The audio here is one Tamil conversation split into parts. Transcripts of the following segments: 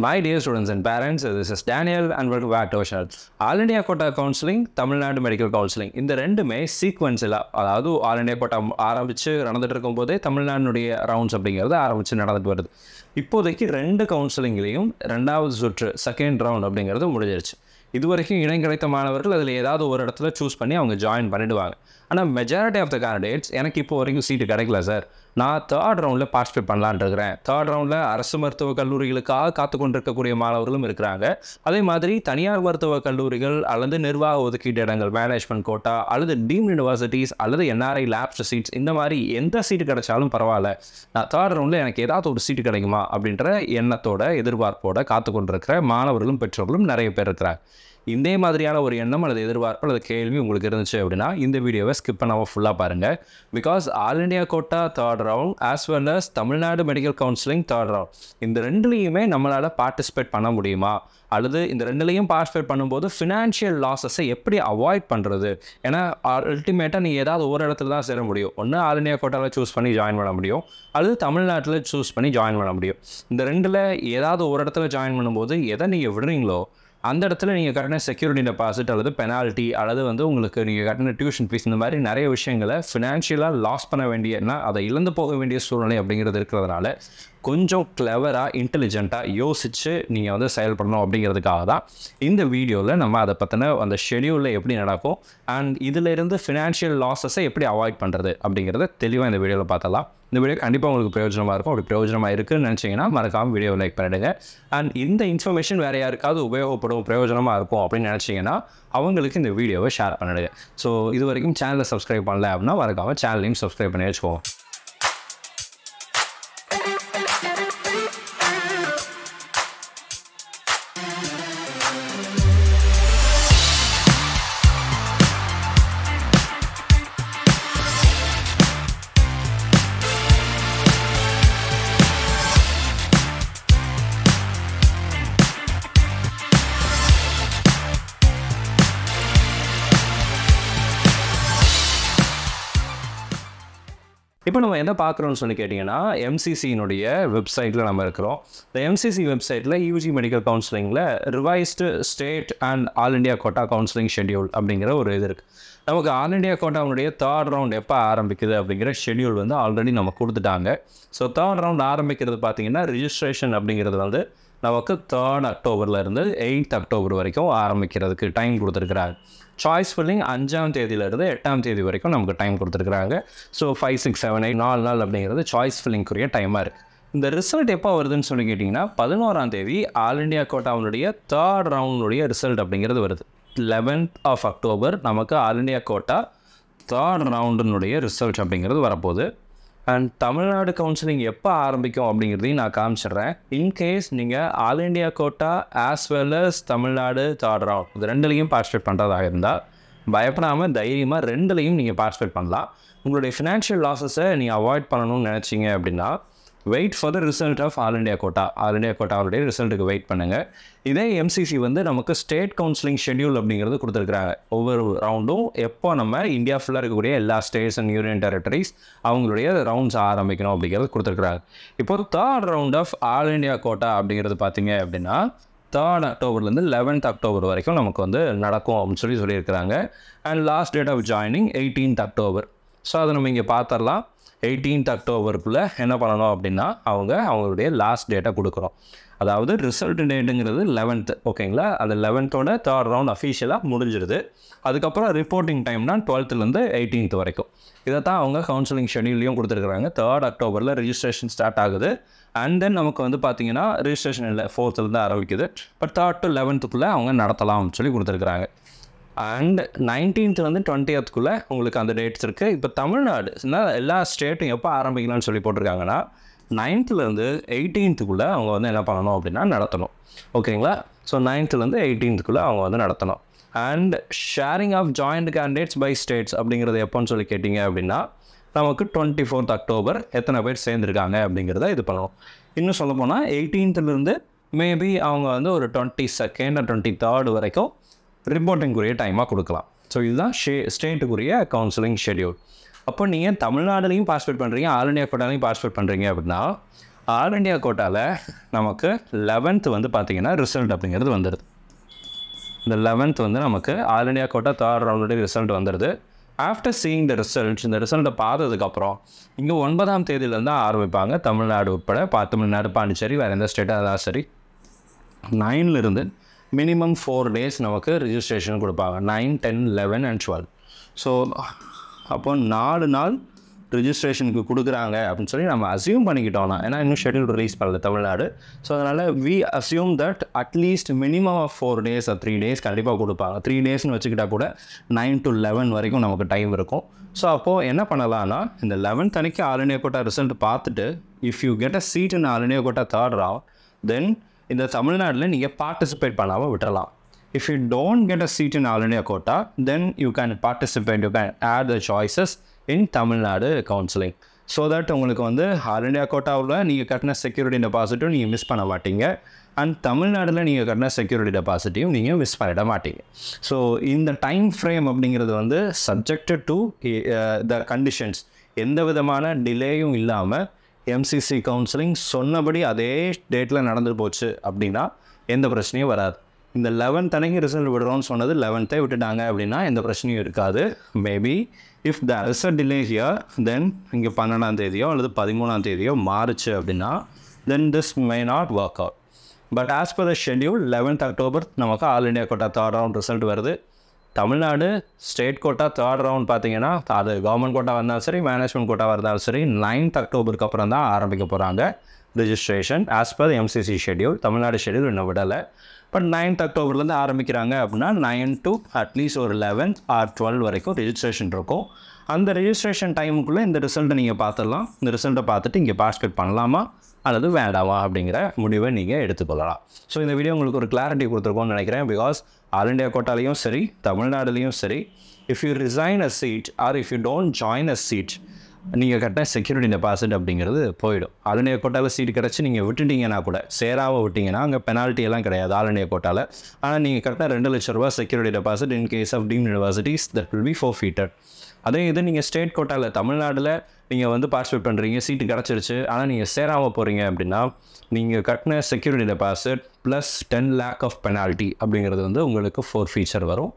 My dear students and parents, this is Daniel and welcome back to our channel. All India Quota Counseling, Tamil Nadu Medical Counseling. இந்த ரெண்டுமே சீக்வென்ஸில், அதாவது ஆல் இண்டியா கோட்டா ஆரம்பித்து நடந்துட்டு இருக்கும்போதே தமிழ்நாடுடைய ரவுண்ட்ஸ் அப்படிங்கிறது ஆரம்பித்து நடந்துட்டு வருது. இப்போதைக்கு ரெண்டு கவுன்சிலிங்லேயும் ரெண்டாவது சுற்று செகண்ட் ரவுண்ட் அப்படிங்கிறது முடிஞ்சிருச்சு. இது வரைக்கும் இடம் கிடைத்த மாணவர்கள் அதில் ஏதாவது ஒரு இடத்துல சூஸ் பண்ணி அவங்க ஜாயின் பண்ணிவிடுவாங்க. ஆனால் மெஜாரிட்டி ஆஃப் த கேண்டிடேட்ஸ் எனக்கு இப்போ வரைக்கும் சீட்டு கிடைக்கல சார், நான் தேர்ட் ரவுண்டில் பார்ட்டிசிபேட் பண்ணலான்னு இருக்கிறேன். தேர்ட் ரவுண்டில் அரசு மருத்துவக் கல்லூரிகளுக்காக காத்து கொண்டிருக்கக்கூடிய மாணவர்களும் இருக்கிறாங்க. அதே மாதிரி தனியார் மருத்துவக் கல்லூரிகள் அல்லது நிர்வாக ஒதுக்கீட்டு இடங்கள், மேனேஜ்மெண்ட் கோட்டா அல்லது டீம்டு யூனிவர்சிட்டிஸ் அல்லது என்ஆர்ஐ லேப்ஸ் சீட்ஸ், இந்த மாதிரி எந்த சீட்டு கிடைச்சாலும் பரவாயில்ல, நான் தேர்ட் ரவுண்டில் எனக்கு ஏதாவது ஒரு சீட்டு கிடைக்குமா அப்படின்ற எண்ணத்தோட எதிர்பார்ப்போட காத்து கொண்டிருக்கிற மாணவர்களும் பெற்றோர்களும் நிறைய பேர் இருக்கிறாங்க. இதே மாதிரியான ஒரு எண்ணம் அல்லது எதிர்பார்ப்பு அல்லது கேள்வி உங்களுக்கு இருந்துச்சு அப்படின்னா இந்த வீடியோவை ஸ்கிப் பண்ணாமல் ஃபுல்லாக பாருங்கள். Because all India quota third round as well as Tamil Nadu medical counselling third round, இந்த ரெண்டுலேயுமே நம்மளால் பார்ட்டிசிபேட் பண்ண முடியுமா, அல்லது இந்த ரெண்டுலேயும் பார்ட்டிசிபேட் பண்ணும்போது ஃபினான்ஷியல் லாஸஸை எப்படி அவாய்ட் பண்ணுறது? ஏன்னா அல்டிமேட்டாக நீங்கள் ஏதாவது ஒரு இடத்துல தான் சேர முடியும். ஒன்று ஆல் இண்டியா கோட்டாவில் சூஸ் பண்ணி ஜாயின் பண்ண முடியும், அல்லது தமிழ்நாட்டில் சூஸ் பண்ணி ஜாயின் பண்ண முடியும். இந்த ரெண்டில் ஏதாவது ஒரு இடத்துல ஜாயின் பண்ணும்போது எதை நீங்கள் விடுறீங்களோ அந்த இடத்துல நீங்கள் கட்டின செக்யூரிட்டி டெபாசிட் அல்லது பெனால்ட்டி அல்லது உங்களுக்கு நீங்கள் கட்டின டியூஷன் ஃபீஸ், இந்த மாதிரி நிறைய விஷயங்களை ஃபினான்ஷியலாக லாஸ் பண்ண வேண்டியனா அதை இழந்து போக வேண்டிய சூழ்நிலை அப்படிங்கிறது இருக்கிறதுனால கொஞ்சம் கிளவராக இன்டெலிஜென்ட்டாக யோசித்து நீங்கள் செயல்படணும் அப்படிங்கிறதுக்காக தான் இந்த வீடியோவில் நம்ம அதை பற்றின அந்த ஷெடியூலில் எப்படி நடக்கும் அண்ட் இதிலிருந்து ஃபினான்ஷியல் லாஸஸை எப்படி அவாய்ட் பண்ணுறது அப்படிங்கிறத தெளிவாக இந்த வீடியோவில் பார்த்தலாம். இந்த வீடியோ கண்டிப்பாக உங்களுக்கு பிரயோஜனமாக இருக்கும். அப்படி பிரயோஜனமாக இருக்குதுன்னு நினச்சிங்கன்னா மறக்காமல் வீடியோவை லைக் பண்ணிவிடுங்க. அண்ட் இந்த இன்ஃபர்மேஷன் வேறு யாருக்காவது உபயோகப்படும், பிரயோஜனமாக இருக்கும் அப்படின்னு நினச்சிங்கன்னா அவங்களுக்கு இந்த வீடியோவை ஷேர் பண்ணிடுங்க. ஸோ இது வரைக்கும் சேனலை சப்ஸ்கிரைப் பண்ணல அப்படின்னா மறக்காமல் சேனலையும் சப்ஸ்கிரைப் பண்ணி வச்சுக்கோங்க. இப்போ நம்ம என்ன பார்க்குறோம்னு சொல்லி கேட்டிங்கன்னா எம்சிசியினுடைய வெப்சைட்டில் நம்ம இருக்கிறோம். இந்த எம்சிசி வெப்சைட்டில் யூஜி மெடிக்கல் கவுன்சிலிங்கில் revised state and all India quota counselling schedule அப்படிங்கிற ஒரு இது இருக்குது. நமக்கு ஆல் இண்டியா கோட்டாவுடைய தேர்ட் ரவுண்ட் எப்போ ஆரம்பிக்குது அப்படிங்கிற ஷெட்யூல் ஆல்ரெடி நம்ம கொடுத்துட்டாங்க. ஸோ தேர்ட் ரவுண்ட் ஆரம்பிக்கிறது பார்த்திங்கன்னா ரிஜிஸ்ட்ரேஷன் அப்படிங்கிறது நமக்கு 3rd அக்டோபர்லேருந்து 8th அக்டோபர் வரைக்கும் ஆரம்பிக்கிறதுக்கு டைம் கொடுத்துருக்குறாங்க. சாய்ஸ் ஃபில்லிங் 5ஆம் தேதியிலேருந்து 8ஆம் தேதி வரைக்கும் நமக்கு டைம் கொடுத்துருக்குறாங்க. ஸோ 5, 6, 7, 8 4 நாள் அப்படிங்கிறது சாய்ஸ் ஃபில்லிங்குரிய டைமாக இருக்குது. இந்த ரிசல்ட் எப்போ வருதுன்னு சொல்லி கேட்டிங்கன்னா 11ஆம் தேதி ஆல் இண்டியா கோட்டாவுடைய தேர்ட் ரவுண்டுடைய ரிசல்ட் அப்படிங்கிறது வருது. 11th of October நமக்கு ஆல் இண்டியா கோட்டா தேர்ட் ரவுண்டினுடைய ரிசல்ட் அப்படிங்கிறது வரப்போகுது. அண்ட் தமிழ்நாடு கவுன்சிலிங் எப்போ ஆரம்பிக்கும் அப்படிங்கிறதையும் நான் காமிச்சிடுறேன். இன்கேஸ் நீங்கள் all India quota as well as Tamil Nadu third round இது ரெண்டுலேயும் பார்ட்டிசிபேட் பண்ணுறதாக இருந்தால் பயப்படாமல் தைரியமாக ரெண்டுலேயும் நீங்கள் பார்ட்டிசிபேட் பண்ணலாம். உங்களுடைய ஃபினான்ஷியல் லாஸஸை நீங்கள் அவாய்ட் பண்ணணும்னு நினச்சிங்க அப்படின்னா wait for the result of all India quota. All India கோட்டாவுடைய ரிசல்ட்டுக்கு வெயிட் பண்ணுங்கள். இதே எம்சிசி நமக்கு ஸ்டேட் கவுன்சிலிங் ஷெட்யூல் அப்படிங்கிறது கொடுத்துருக்குறாங்க. ஒவ்வொரு ரவுண்டும் எப்போ நம்ம இந்தியா ஃபுல்லாக இருக்கக்கூடிய எல்லா ஸ்டேட்ஸ் அண்ட் யூனியன் டெரிட்டரிஸ் அவங்களுடைய ரவுண்ட்ஸ் ஆரம்பிக்கணும் அப்படிங்கிறது கொடுத்துருக்குறாங்க. இப்போ third round of all India quota அப்படிங்கிறது பார்த்தீங்க அப்படின்னா 3rd அக்டோபர்லேருந்து 11th அக்டோபர் வரைக்கும் நமக்கு நடக்கும் அப்படின்னு சொல்லியிருக்கிறாங்க. And last date of joining 18th October. So அதை நம்ம இங்கே பார்த்துடலாம். 18th அக்டோபருக்குள்ளே என்ன பண்ணணும் அப்படின்னா அவங்களுடைய லாஸ்ட் டேட்டை கொடுக்குறோம். அதாவது ரிசல்ட் டேட்டுங்கிறது 11th, ஓகேங்களா? அந்த 11th தேர்ட் ரவுண்ட் அஃபீஷியலாக முடிஞ்சிருது. அதுக்கப்புறம் ரிப்போர்ட்டிங் டைம்னா 12th 18th வரைக்கும். இதை தான் அவங்க கவுன்சிலிங் ஷெட்யூல்லையும் கொடுத்துருக்குறாங்க. 3rd அக்டோபரில் ரிஜிஸ்ட்ரேஷன் ஸ்டார்ட் ஆகுது. அண்ட் தென் நமக்கு பார்த்தீங்கன்னா ரிஜிஸ்ட்ரேஷன் இல்லை 4th ஆரம்பிக்குது. பட் 3rd to 11th அவங்க நடத்தலாம்னு சொல்லி கொடுத்துருக்குறாங்க. அண்ட் 19th 20th உங்களுக்கு அந்த டேட்ஸ் இருக்குது. இப்போ தமிழ்நாடு எல்லா ஸ்டேட்டும் எப்போ ஆரம்பிக்கலாம்னு சொல்லி போட்டிருக்காங்கன்னா 9th 18th அவங்க என்ன பண்ணணும் அப்படின்னா நடத்தணும், ஓகேங்களா? ஸோ 9th 18th அவங்க நடத்தணும். And sharing of joint candidates by states அப்படிங்கிறது எப்போன்னு சொல்லி கேட்டிங்க அப்படின்னா நமக்கு 24th அக்டோபர் எத்தனை பேர் சேர்ந்துருக்காங்க அப்படிங்கிறத இது பண்ணுவோம். இன்னும் சொல்ல போனால் 18th மேபி அவங்க ஒரு 22nd or 23rd வரைக்கும் ரிப்போர்ட்டிங்குரிய டைமாக கொடுக்கலாம். ஸோ இதுதான் ஸ்டேட்டுக்குரிய கவுன்சிலிங் ஷெட்யூல். அப்போ நீங்கள் தமிழ்நாடுலையும் பார்ட்டிசிபேட் பண்ணுறீங்க, ஆல் இண்டியா கோட்டாலையும் பார்ட்டிசிபேட் பண்ணுறீங்க அப்படின்னா ஆல் இண்டியா கோட்டாவில் நமக்கு 11th வந்து பார்த்திங்கன்னா ரிசல்ட் அப்படிங்கிறது வந்துடுது. இந்த 11th வந்து நமக்கு ஆல் இண்டியா கோட்டா 3rd ரவுண்டுடைய ரிசல்ட் வந்துடுது. ஆஃப்டர் சீயிங் த ரிசல்ட்ஸ், இந்த ரிசல்ட்டை பார்த்ததுக்கப்புறம் இங்கே 9ஆம் தேதியிலேருந்து ஆரம்பிப்பாங்க. தமிழ்நாடு உட்பட தமிழ்நாடு, பாண்டிச்சேரி, வேறு எந்த ஸ்டேட்டாக இருந்தாலும் சரி 9லேருந்து மினிமம் 4 days நமக்கு ரிஜிஸ்ட்ரேஷன் கொடுப்பாங்க. 9, 10, 11 and 12. ஸோ அப்போ 4 நாள் ரிஜிஸ்ட்ரேஷனுக்கு கொடுக்குறாங்க அப்படின்னு சொல்லி நம்ம அசியூம் பண்ணிக்கிட்டோம்னா, ஏன்னா இன்னும் ஷெட்யூல் ரிலீஸ் பண்ணல தமிழ்நாடு. ஸோ அதனால் we assume that at least minimum of 4 days or 3 days கண்டிப்பாக கொடுப்பாங்க. 3 daysனு வச்சுக்கிட்டா கூட 9 to 11 வரைக்கும் நமக்கு டைம் இருக்கும். ஸோ அப்போது என்ன பண்ணலான்னா, இந்த 11th அன்னைக்கு ஆல் இண்டியா கோட்டா ரிசல்ட் பார்த்துட்டு if you get a seat in all India quota 3rd round, then இந்த தமிழ்நாட்டில் நீங்கள் பார்ட்டிசிபேட் பண்ணாமல் விட்டுறலாம். If you don't get a seat in All India quota, then you can participate, you can add the choices in Tamil Nadu counseling. So that உங்களுக்கு வந்து All India கோட்டாவில் நீங்கள் கட்டின செக்யூரிட்டி டெபாசிட்டும் நீங்கள் மிஸ் பண்ண மாட்டீங்க, அண்ட் தமிழ்நாட்டில் நீங்கள் கட்டின செக்யூரிட்டி டெபாசிட்டையும் நீங்கள் மிஸ் பண்ணிட மாட்டீங்க. ஸோ இந்த டைம் ஃப்ரேம் அப்படிங்கிறது வந்து சப்ஜெக்டட் டு த கண்டிஷன்ஸ். எந்த விதமான டிலேயும் இல்லாமல் எம்சிசி கவுன்சிலிங் சொன்னபடி அதே டேட்டில் நடந்து போச்சு அப்படின்னா எந்த பிரச்சனையும் வராது. இந்த 11th அன்னைக்கு ரிசல்ட் விடுறோம்னு சொன்னது 11th விட்டுட்டாங்க அப்படின்னா எந்த பிரச்சனையும் இருக்காது. Maybe if the result delay here, then இங்கே 12ஆம் தேதியோ அல்லது 13ஆம் தேதியோ மாறுச்சு அப்படின்னா then this may not work out. But as per the schedule 11th October நமக்கு all India quota 3rd round result வருது. Tamil Nadu state quota 3rd round பார்த்தீங்கன்னா அது கவர்மெண்ட் கோட்டாவாக இருந்தாலும் சரி, மேனேஜ்மெண்ட் கோட்டாவாக இருந்தாலும் சரி 9th October அப்புறம் தான் ஆரம்பிக்க போகிறாங்க registration as per MCC schedule. Tamil Nadu schedule இன்னும் விடலை. பட் 9th Octoberலேருந்து ஆரம்பிக்கிறாங்க அப்படின்னா 9 to அட்லீஸ்ட் ஒரு 11 or 12 வரைக்கும் ரிஜிஸ்ட்ரேஷன் இருக்கும். அந்த ரிஜிஸ்ட்ரேஷன் டைமுக்குள்ளே இந்த ரிசல்ட்டை நீங்கள் பார்த்துடலாம். இந்த ரிசல்ட்டை பார்த்துட்டு இங்கே பார்ட்டிசிபேட் பண்ணலாமா அல்லது வேண்டாமா அப்படிங்கிற முடிவை நீங்கள் எடுத்துக்கொள்ளலாம். ஸோ இந்த வீடியோ உங்களுக்கு ஒரு கிளாரிட்டி கொடுத்துருக்கோன்னு நினைக்கிறேன். பிகாஸ் ஆல் இண்டியா கோட்டாலையும் சரி, தமிழ்நாடுலேயும் சரி, if you resign a seat or if you don't join a seat, நீங்கள் கட்டின செக்யூரிட்டி டெபாசிட் அப்படிங்கிறது போயிடும். ஆல் இண்டியா கோட்டாவில் சீட் கிடச்சி நீங்கள் விட்டுட்டீங்கன்னா கூட, சேராமல் விட்டிங்கன்னா அங்கே பெனால்ட்டி எல்லாம் கிடையாது ஆல் இண்டியா கோட்டாவில். ஆனால் நீங்கள் கட்டின 2 லட்ச ரூபா security deposit in case of deemed universities that will be forfeited. அதே இது நீங்கள் ஸ்டேட் கோட்டாவில் தமிழ்நாட்டில் நீங்கள் வந்து பார்ட்டிசிபேட் பண்ணுறீங்க, சீட்டு கிடச்சிருச்சு, ஆனால் நீங்கள் சேராமல் போகிறீங்க அப்படின்னா நீங்கள் கட்டின security deposit plus 10 lakh of penalty அப்படிங்கிறது வந்து உங்களுக்கு forfeiture வரும்.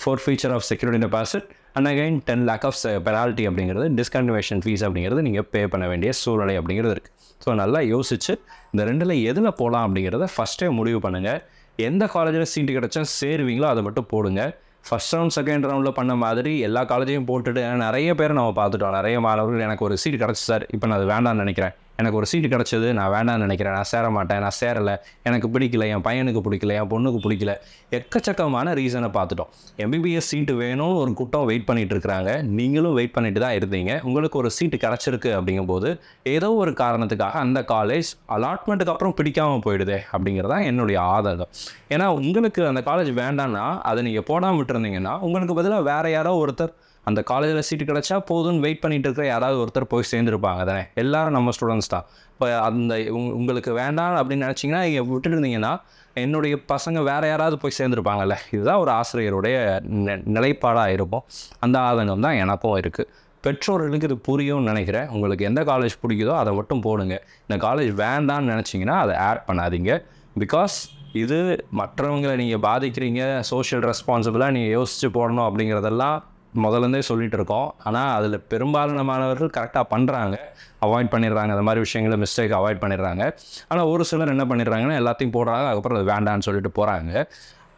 forfeiture of security deposit and again 10 lakh of penalty அப்படிங்கிறது, டிஸ்கண்டினியூஷன் ஃபீஸ் அப்படிங்கிறது நீங்கள் பே பண்ண வேண்டிய சூழ்நிலை அப்படிங்கிறது இருக்குது. ஸோ நல்லா யோசிச்சு இந்த 2ல் எதில் போகலாம் அப்படிங்கிறத ஃபஸ்ட்டே முடிவு பண்ணுங்கள். எந்த காலேஜில் சீட்டு கிடச்சா சேருவீங்களோ அதை மட்டும் போடுங்க. ஃபஸ்ட் ரவுண்ட் செகண்ட் ரவுண்டில் பண்ண மாதிரி எல்லா காலேஜையும் போட்டுட்டு, நிறைய பேர் நம்ம பார்த்துட்டோம். நிறைய மாணவர்கள் எனக்கு ஒரு சீட்டு கிடச்சி சார், இப்போ நான் அது வேண்டாம்னு நினைக்கிறேன், எனக்கு ஒரு சீட்டு கிடச்சது நான் வேண்டாம்னு நினைக்கிறேன், நான் சேர மாட்டேன், நான் சேரலை, எனக்கு பிடிக்கல, என் பையனுக்கு பிடிக்கல, என் பொண்ணுக்கு பிடிக்கல, எக்கச்சக்கமான ரீசனை பார்த்துட்டோம். எம்பிபிஎஸ் சீட்டு வேணும்னு ஒரு கூட்டம் வெயிட் பண்ணிகிட்டு இருக்கிறாங்க. நீங்களும் வெயிட் பண்ணிட்டு தான் இருந்தீங்க. உங்களுக்கு ஒரு சீட்டு கிடச்சிருக்கு அப்படிங்கும்போது ஏதோ ஒரு காரணத்துக்காக அந்த காலேஜ் அலாட்மெண்ட்டுக்கு அப்புறம் பிடிக்காமல் போயிடுதே அப்படிங்கிறதான் என்னுடைய ஆதங்கம். ஏன்னா உங்களுக்கு அந்த காலேஜ் வேண்டாம்னா அதை நீங்கள் போடாமல் விட்டுருந்தீங்கன்னா உங்களுக்கு பதிலாக வேறு யாரோ ஒருத்தர் அந்த காலேஜில் சீட்டு கிடச்சா போதும்னு வெயிட் பண்ணிட்டு இருக்கிற யாராவது ஒருத்தர் போய் சேர்ந்துருப்பாங்க தானே. எல்லோரும் நம்ம ஸ்டூடெண்ட்ஸ் தான். இப்போ அந்த உங்களுக்கு வேண்டாம் அப்படின்னு நினச்சிங்கன்னா இங்கே விட்டுருந்தீங்கன்னா என்னுடைய பசங்க வேறு யாராவது போய் சேர்ந்துருப்பாங்கல்ல. இதுதான் ஒரு ஆசிரியருடைய நிலைப்பாடாக இருக்கும். அந்த ஆதங்கம் தான் எனக்கும் இருக்குது. பெற்றோர்களுக்கு இது புரியும்னு நினைக்கிறேன். உங்களுக்கு எந்த காலேஜ் பிடிக்குதோ அதை மட்டும் போடுங்க. இந்த காலேஜ் வேண்டான்னு நினச்சிங்கன்னா அதை ஆட் பண்ணாதீங்க. பிகாஸ் இது மற்றவங்களை நீங்கள் பாதிக்கிறீங்க, சோஷியல் ரெஸ்பான்சிபிளாக நீங்கள் யோசித்து போடணும் அப்படிங்கிறதெல்லாம் முதலேருந்தே சொல்லிகிட்டு இருக்கோம். ஆனால் அதில் பெரும்பாலான மாணவர்கள் கரெக்டாக பண்ணுறாங்க, அவாய்ட் பண்ணிடுறாங்க, அந்த மாதிரி விஷயங்களை மிஸ்டேக் அவாய்ட் பண்ணிடுறாங்க. ஆனால் ஒரு சிலர் என்ன பண்ணிடுறாங்கன்னா எல்லாத்தையும் போடுறாங்க, அதுக்கப்புறம் அது வேண்டான்னு சொல்லிட்டு போகிறாங்க.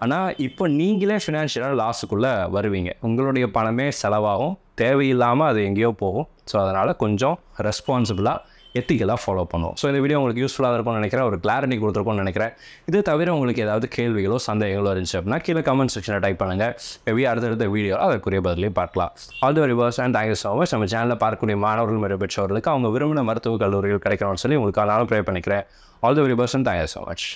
ஆனால் இப்போ நீங்களே ஃபினான்ஷியலாக லாஸுக்குள்ளே வருவீங்க. உங்களுடைய பணமே செலவாகும், தேவையில்லாமல் அது எங்கேயோ போகும். ஸோ அதனால் கொஞ்சம் ரெஸ்பான்சிபிளாக எத்திக்கலாக ஃபாலோ பண்ணுவோம். ஸோ இந்த வீடியோ உங்களுக்கு யூஸ்ஃபுல்லாக இருக்கும்னு நினைக்கிறேன், ஒரு கிளாரிட்டி கொடுத்துருக்கோன்னு நினைக்கிறேன். இது தவிர உங்களுக்கு ஏதாவது கேள்விகளோ சந்தேகங்களோ இருந்துச்சு அப்படின்னா கீழே கமெண்ட் செக்ஷனில் டைப் பண்ணுங்கள். மேபி அடுத்தடுத்த வீடியோ அதற்குரிய பதிலையும் பார்க்கலாம். All the very best and thank you so much. நம்ம சேனலில் பார்க்கக்கூடிய மாணவர்கள் மற்றும் பெற்றோர்களுக்கு அவங்க விரும்பின மருத்துவக் கல்லூரிகள் கிடைக்கணும்னு சொல்லி உங்களுக்கு நானும் ப்ரே பண்ணிக்கிறேன். All the very best and thank you so much.